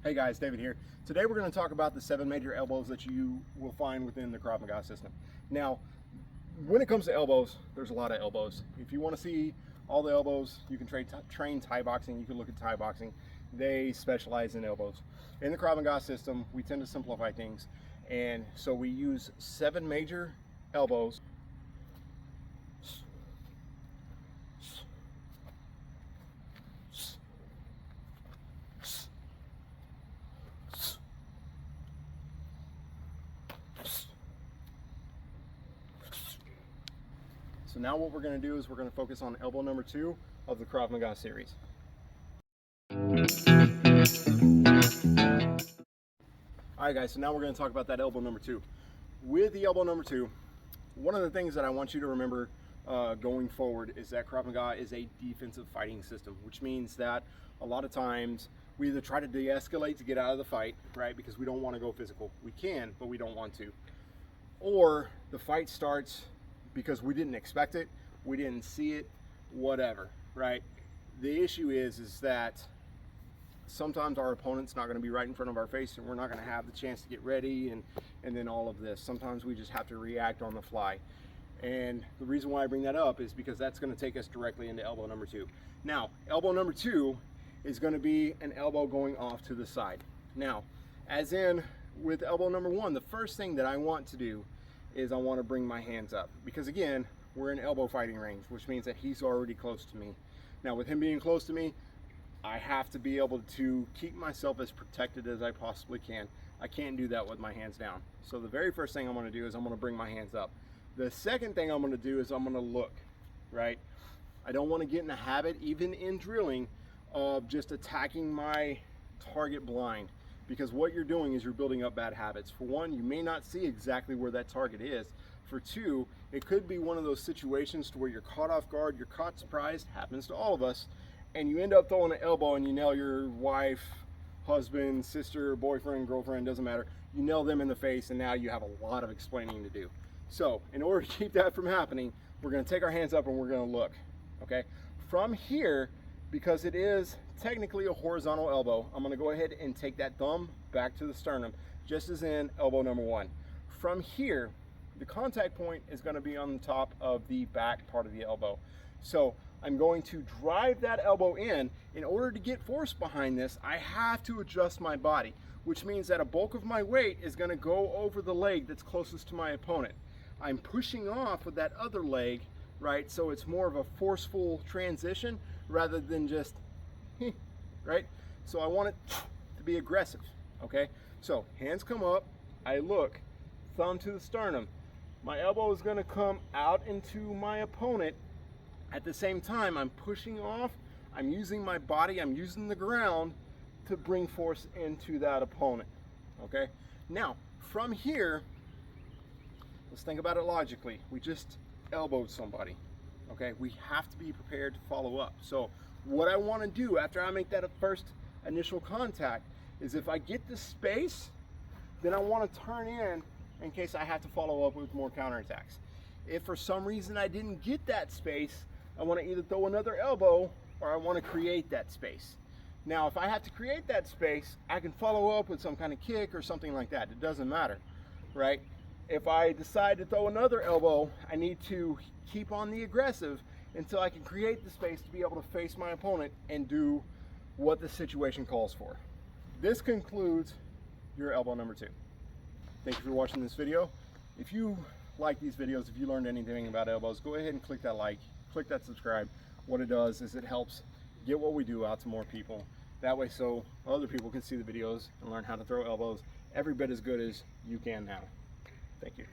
Hey guys, David here. Today we're going to talk about the 7 major elbows that you will find within the Krav Maga system. Now, when it comes to elbows, there's a lot of elbows. If you want to see all the elbows, you can train Thai boxing. You can look at Thai boxing. They specialize in elbows. In the Krav Maga system, we tend to simplify things, and so we use 7 major elbows. So now what we're going to do is we're going to focus on elbow number 2 of the Krav Maga series. Alright guys, so now we're going to talk about that elbow number 2. With the elbow number 2, one of the things that I want you to remember going forward is that Krav Maga is a defensive fighting system, which means that a lot of times we either try to de-escalate to get out of the fight, right, because we don't want to go physical. We can, but we don't want to. Or the fight starts because we didn't expect it, we didn't see it, whatever, right? The issue is that sometimes our opponent's not going to be right in front of our face and we're not going to have the chance to get ready and then all of this. Sometimes we just have to react on the fly. And the reason why I bring that up is because that's going to take us directly into elbow number 2. Now, elbow number 2 is going to be an elbow going off to the side. Now, as in with elbow number 1, the first thing that I want to do is I want to bring my hands up, because again, we're in elbow fighting range, which means that he's already close to me. Now with him being close to me, I have to be able to keep myself as protected as I possibly can. I can't do that with my hands down. So the very first thing I'm going to do is I'm going to bring my hands up. The second thing I'm going to do is I'm going to look, right? I don't want to get in the habit, even in drilling, of just attacking my target blind. Because what you're doing is you're building up bad habits. For one, you may not see exactly where that target is. For two, it could be one of those situations to where you're caught off guard, you're caught surprised, happens to all of us, and you end up throwing an elbow and you nail your wife, husband, sister, boyfriend, girlfriend, doesn't matter. You nail them in the face and now you have a lot of explaining to do. So in order to keep that from happening, we're going to take our hands up and we're going to look, okay? From here, because it is technically a horizontal elbow, I'm going to go ahead and take that thumb back to the sternum, just as in elbow number 1. From here, the contact point is going to be on the top of the back part of the elbow. So I'm going to drive that elbow in. In order to get force behind this, I have to adjust my body, which means that a bulk of my weight is going to go over the leg that's closest to my opponent. I'm pushing off with that other leg, right? So it's more of a forceful transition rather than just, right? So I want it to be aggressive, okay? So hands come up, I look, thumb to the sternum. My elbow is gonna come out into my opponent. At the same time, I'm pushing off, I'm using my body, I'm using the ground to bring force into that opponent, okay? Now, from here, let's think about it logically. We just elbowed somebody, okay? We have to be prepared to follow up. So what I want to do after I make that first initial contact is, if I get the space, then I want to turn in case I have to follow up with more counterattacks. If for some reason I didn't get that space, I want to either throw another elbow or I want to create that space. Now if I have to create that space, I can follow up with some kind of kick or something like that. It doesn't matter, right? If I decide to throw another elbow, I need to keep on the aggressive until I can create the space to be able to face my opponent and do what the situation calls for. This concludes your elbow number 2. Thank you for watching this video. If you like these videos, if you learned anything about elbows, go ahead and click that like, click that subscribe. What it does is it helps get what we do out to more people. That way so other people can see the videos and learn how to throw elbows every bit as good as you can now. Thank you.